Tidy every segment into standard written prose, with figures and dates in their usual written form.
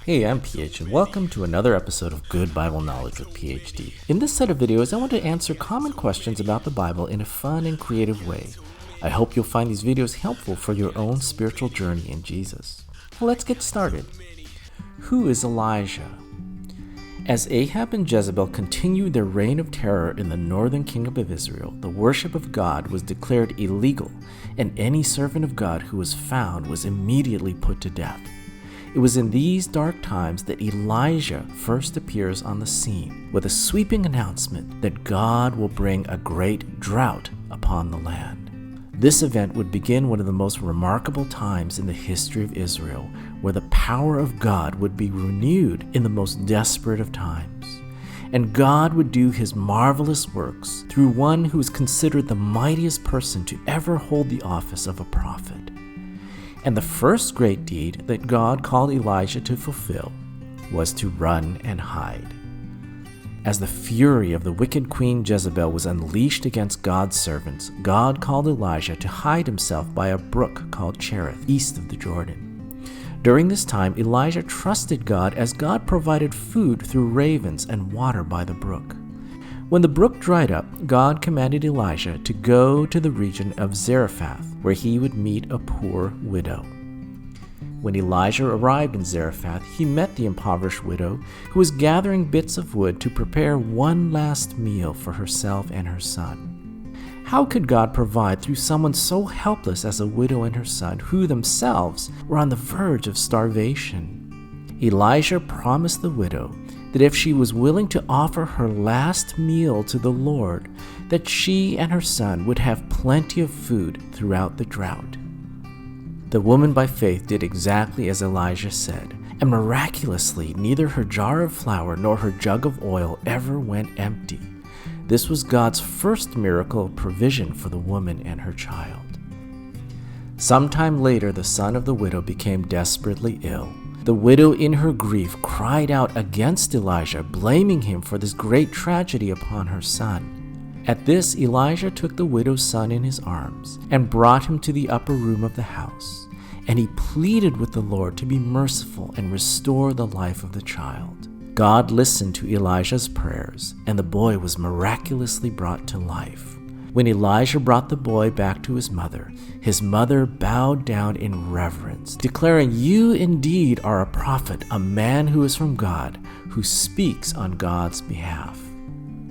Hey, I'm PH, and welcome to another episode of Good Bible Knowledge with PhD. In this set of videos, I want to answer common questions about the Bible in a fun and creative way. I hope you'll find these videos helpful for your own spiritual journey in Jesus. Well, let's get started. Who is Elijah? As Ahab and Jezebel continued their reign of terror in the northern kingdom of Israel, the worship of God was declared illegal, and any servant of God who was found was immediately put to death. It was in these dark times that Elijah first appears on the scene with a sweeping announcement that God will bring a great drought upon the land. This event would begin one of the most remarkable times in the history of Israel, where the power of God would be renewed in the most desperate of times. And God would do his marvelous works through one who is considered the mightiest person to ever hold the office of a prophet. And the first great deed that God called Elijah to fulfill was to run and hide. As the fury of the wicked queen Jezebel was unleashed against God's servants, God called Elijah to hide himself by a brook called Cherith, east of the Jordan. During this time, Elijah trusted God as God provided food through ravens and water by the brook. When the brook dried up, God commanded Elijah to go to the region of Zarephath, where he would meet a poor widow. When Elijah arrived in Zarephath, he met the impoverished widow who was gathering bits of wood to prepare one last meal for herself and her son. How could God provide through someone so helpless as a widow and her son, who themselves were on the verge of starvation? Elijah promised the widow that if she was willing to offer her last meal to the Lord, that she and her son would have plenty of food throughout the drought. The woman by faith did exactly as Elijah said, and miraculously neither her jar of flour nor her jug of oil ever went empty. This was God's first miracle of provision for the woman and her child. Sometime later, the son of the widow became desperately ill. The widow in her grief cried out against Elijah, blaming him for this great tragedy upon her son. At this, Elijah took the widow's son in his arms and brought him to the upper room of the house, and he pleaded with the Lord to be merciful and restore the life of the child. God listened to Elijah's prayers, and the boy was miraculously brought to life. When Elijah brought the boy back to his mother bowed down in reverence, declaring, "You indeed are a prophet, a man who is from God, who speaks on God's behalf."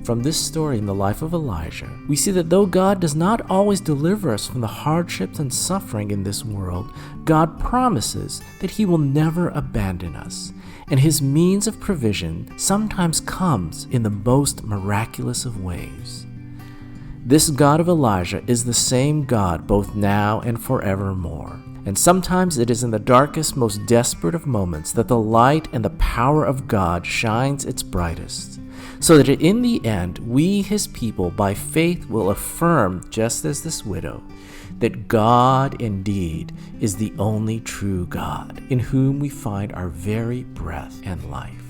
From this story in the life of Elijah, we see that though God does not always deliver us from the hardships and suffering in this world, God promises that he will never abandon us, and his means of provision sometimes comes in the most miraculous of ways. This God of Elijah is the same God both now and forevermore. And sometimes it is in the darkest, most desperate of moments that the light and the power of God shines its brightest, so that in the end, we, his people, by faith will affirm, just as this widow, that God indeed is the only true God, in whom we find our very breath and life.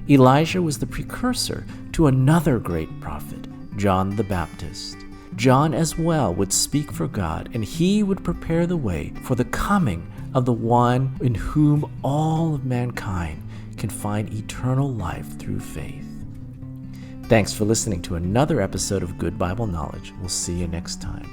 Elijah was the precursor to another great prophet, John the Baptist. John as well would speak for God, and he would prepare the way for the coming of the one in whom all of mankind can find eternal life through faith. Thanks for listening to another episode of Good Bible Knowledge. We'll see you next time.